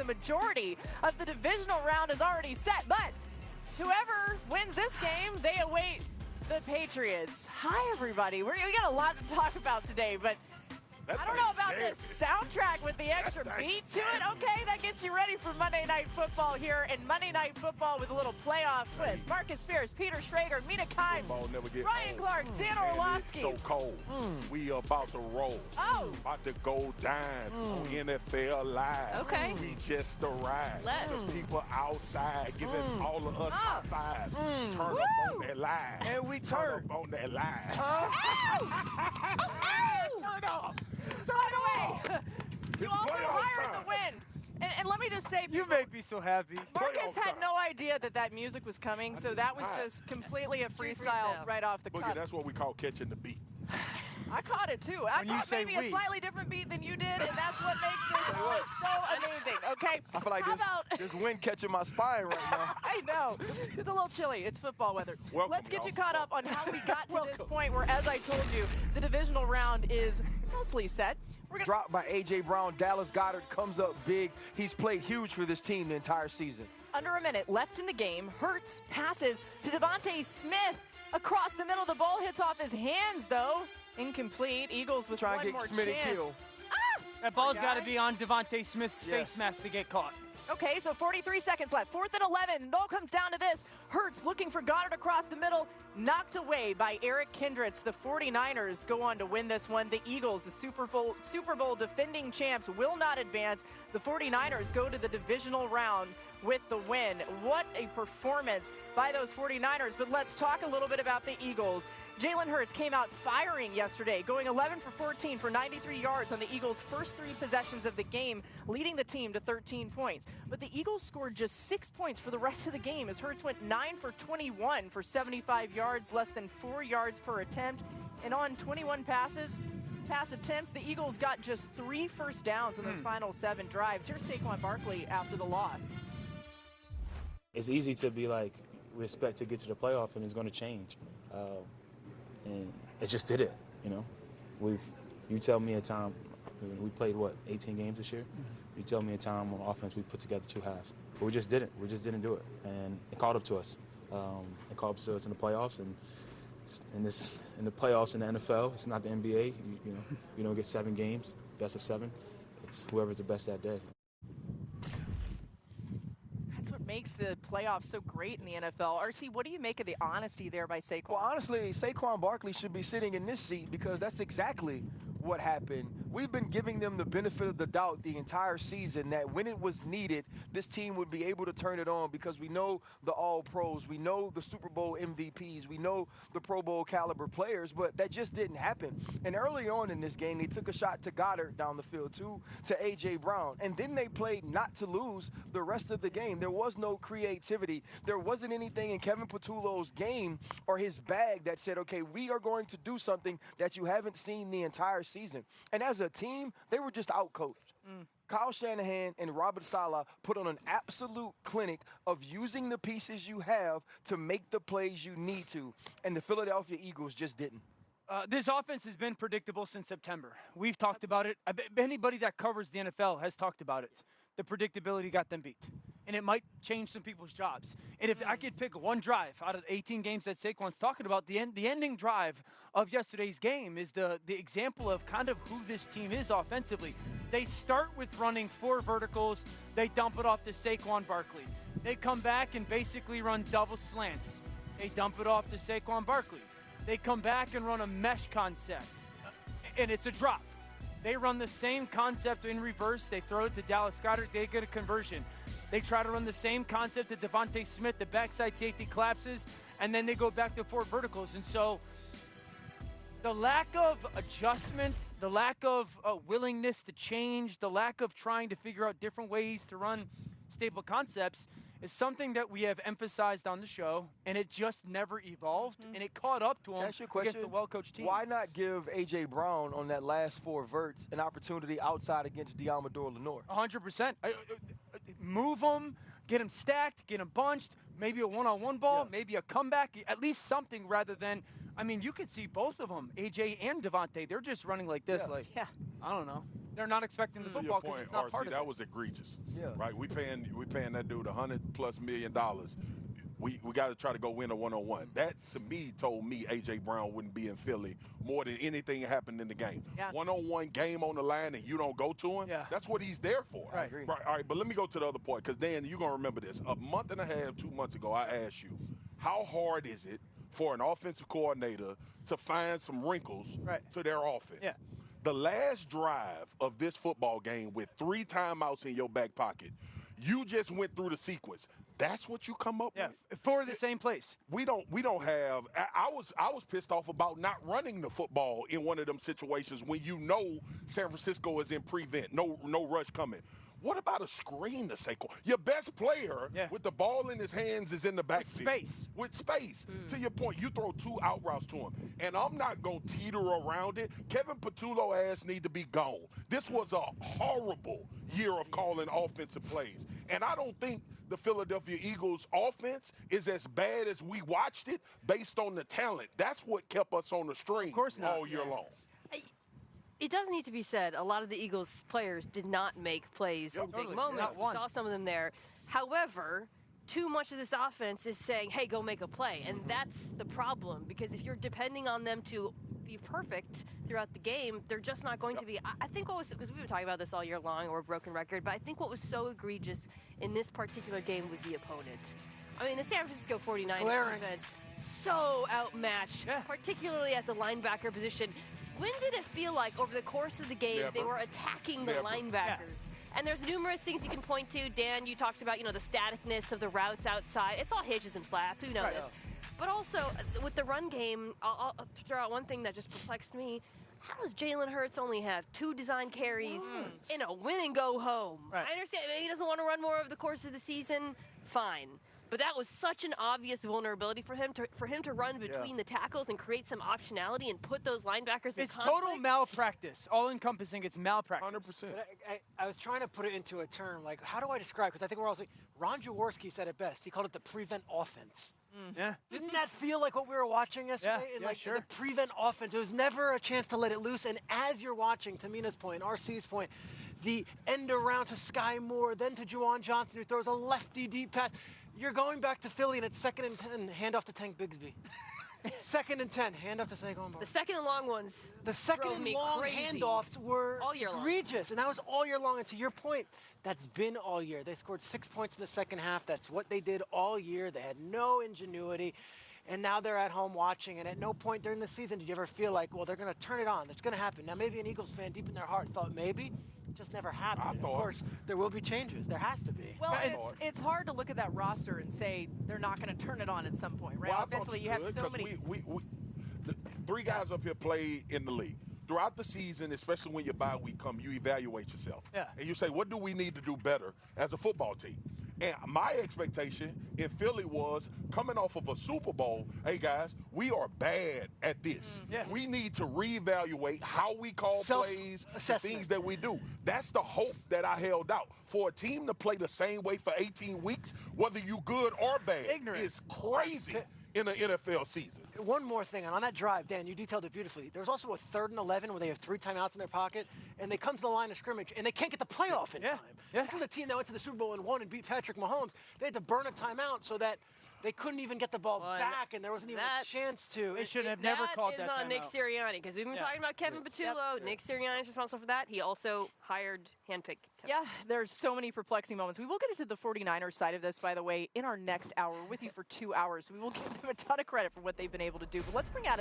the majority of the divisional round is already set. But whoever wins this game, they await the Patriots. Hi, everybody. We got a lot to talk about today, but I don't know about this soundtrack with the extra beat to it. Okay, that gets you ready for Monday Night Football here, and Monday Night Football with a little playoff twist. Marcus Spears, Peter Schrager, Mina Kimes, Ryan Clark, Dan Orlovsky. It's so cold. We about to roll. Oh. About to go down on NFL Live. Okay. We just arrived. The people outside giving all of us high fives. Turn up on that line. And we turn up on that line. Turn up. By the way, you also hired the win. And let me just say, you make me so happy. Marcus had no idea that music was coming, so that was just completely a freestyle right off the cuff. Boogie, that's what we call catching the beat. I caught it too. I caught maybe a slightly different beat than you did, and that's what makes this so amazing, okay? I feel like there's wind catching my spine right now. I know. It's a little chilly. It's football weather. Let's get you caught up on how we got to this point where, as I told you, the divisional round is mostly set. Dropped by A.J. Brown. Dallas Goedert comes up big. He's played huge for this team the entire season. Under a minute left in the game. Hurts passes to Devontae Smith across the middle. The ball hits off his hands, though. Incomplete. Eagles with one more chance. That ball's got to be on Devontae Smith's face mask to get caught. Okay, so 43 seconds left. 4th and 11. It all comes down to this. Hurts looking for Goddard across the middle. Knocked away by Eric Kendricks. The 49ers go on to win this one. The Eagles, the Super Bowl defending champs, will not advance. The 49ers go to the divisional round with the win. What a performance by those 49ers. But let's talk a little bit about the Eagles. Jalen Hurts came out firing yesterday, going 11 for 14 for 93 yards on the Eagles' first 3 possessions of the game, leading the team to 13 points. But the Eagles scored just 6 points for the rest of the game as Hurts went 9 for 21 for 75 yards, less than 4 yards per attempt. And on 21 pass attempts, the Eagles got just 3 first downs in those final 7 drives. Here's Saquon Barkley after the loss. It's easy to be like, we expect to get to the playoff and it's going to change. And it just did it, you know. You tell me a time, we played, 18 games this year? You tell me a time on offense we put together 2 halves. But we just didn't. We just didn't do it. And it caught up to us. It caught up to us in the playoffs. And in the playoffs in the NFL, it's not the NBA. You don't get 7 games, best of 7. It's whoever's the best that day. That's what makes the playoffs so great in the NFL. RC, what do you make of the honesty there by Saquon? Well, honestly, Saquon Barkley should be sitting in this seat because that's exactly what happened. We've been giving them the benefit of the doubt the entire season that when it was needed, this team would be able to turn it on because we know the All-Pros, we know the Super Bowl MVPs, we know the Pro Bowl caliber players, but that just didn't happen. And early on in this game, they took a shot to Goddard down the field, too, to A.J. Brown. And then they played not to lose the rest of the game. There was no creativity. There wasn't anything in Kevin Patullo's game or his bag that said, okay, we are going to do something that you haven't seen the entire season. And as a team, they were just outcoached. Kyle Shanahan and Robert Saleh put on an absolute clinic of using the pieces you have to make the plays you need to, and the Philadelphia Eagles just didn't. This offense has been predictable since September. We've talked about it. Anybody that covers the NFL has talked about it. The predictability got them beat. And it might change some people's jobs. And if I could pick one drive out of 18 games that Saquon's talking about, the ending drive of yesterday's game is the example of kind of who this team is offensively. They start with running 4 verticals. They dump it off to Saquon Barkley. They come back and basically run double slants. They dump it off to Saquon Barkley. They come back and run a mesh concept, and it's a drop. They run the same concept in reverse. They throw it to Dallas Goedert. They get a conversion. They try to run the same concept to Devontae Smith. The backside safety collapses, and then they go back to 4 verticals. And so the lack of adjustment, the lack of willingness to change, the lack of trying to figure out different ways to run stable concepts is something that we have emphasized on the show, and it just never evolved, and it caught up to him against the well-coached team. Why not give A.J. Brown on that last 4 verts an opportunity outside against Deommodore Lenoir? 100%. Move him, get him stacked, get him bunched, maybe a one-on-one ball, maybe a comeback, at least something rather than, I mean, you could see both of them, A.J. and Devontae. They're just running like this, I don't know. they're not expecting the football because it's not part of that it. was egregious. Yeah. Right? We paying that dude $100+ million. We got to try to go win a one-on-one. That, to me, told me A.J. Brown wouldn't be in Philly more than anything happened in the game. Yeah. One-on-one game on the line and you don't go to him, that's what he's there for. I agree. Right, all right, but let me go to the other point because, Dan, you're going to remember this. A month and a half, 2 months ago, I asked you, how hard is it for an offensive coordinator to find some wrinkles to their offense? Yeah. The last drive of this football game with 3 timeouts in your back pocket, you just went through the sequence. That's what you come up with? For the same place. We don't have – I was pissed off about not running the football in one of them situations when you know San Francisco is in prevent, no rush coming. What about a screen to Saquon? Your best player with the ball in his hands is in the backfield. With space. To your point, you throw 2 out routes to him. And I'm not going to teeter around it. Kevin Patullo ass need to be gone. This was a horrible year of calling offensive plays. And I don't think the Philadelphia Eagles offense is as bad as we watched it based on the talent. That's what kept us on the string all year long. It does need to be said, a lot of the Eagles players did not make plays in big moments. We saw some of them there. However, too much of this offense is saying, hey, go make a play. And that's the problem, because if you're depending on them to be perfect throughout the game, they're just not going to be. I think what was, because we've been talking about this all year long, and we're a broken record, but I think what was so egregious in this particular game was the opponent. I mean, the San Francisco 49ers defense, so outmatched, particularly at the linebacker position. When did it feel like over the course of the game they were attacking the linebackers? And there's numerous things you can point to. Dan, you talked about, the staticness of the routes outside. It's all hitches and flats. We know this. But also, with the run game, I'll throw out one thing that just perplexed me. How does Jalen Hurts only have 2 design carries in a win and go home? I understand maybe he doesn't want to run more over the course of the season. Fine. But that was such an obvious vulnerability for him to run between the tackles and create some optionality and put those linebackers in conflict. It's total malpractice. All-encompassing, it's malpractice. 100%. But I was trying to put it into a term, like, how do I describe it? Because I think we're all saying, Ron Jaworski said it best. He called it the prevent offense. Didn't that feel like what we were watching yesterday? The prevent offense. There was never a chance to let it loose. And as you're watching, to Mina's point, RC's point, the end around to Sky Moore, then to Juwan Johnson, who throws a lefty deep pass. You're going back to Philly, and it's 2nd and 10, hand off to Tank Bigsby. 2nd and 10, hand off to Saquon Barkley. The second and long ones. The second and long handoffs were egregious, and that was all year long. And to your point, that's been all year. They scored 6 points in the second half. That's what they did all year. They had no ingenuity, and now they're at home watching. And at no point during the season did you ever feel like, well, they're going to turn it on. It's going to happen. Now, maybe an Eagles fan deep in their heart thought maybe. Just never happened. Of course, there will be changes. There has to be. Well, it's hard to look at that roster and say they're not going to turn it on at some point, right? Well, Offensively, you have so many. The 3 guys up here play in the league. Throughout the season, especially when your bye week come, you evaluate yourself. And you say, what do we need to do better as a football team? And my expectation in Philly was, coming off of a Super Bowl, hey, guys, we are bad at this. We need to reevaluate how we call plays, the things that we do. That's the hope that I held out. For a team to play the same way for 18 weeks, whether you good or bad, is crazy in an NFL season. One more thing, and on that drive, Dan, you detailed it beautifully. There was also a 3rd and 11 where they have 3 timeouts in their pocket, and they come to the line of scrimmage, and they can't get the playoff in time. This is a team that went to the Super Bowl and won and beat Patrick Mahomes. They had to burn a timeout so that they couldn't even get the ball back, and there wasn't even a chance to. They should have never called that timeout. That is on Nick Sirianni, because we've been talking about Kevin Patullo. Nick Sirianni is responsible for that. He also hired handpicked. There's so many perplexing moments. We will get into the 49ers side of this, by the way, in our next hour. We're with you for 2 hours. We will give them a ton of credit for what they've been able to do. But let's bring Adam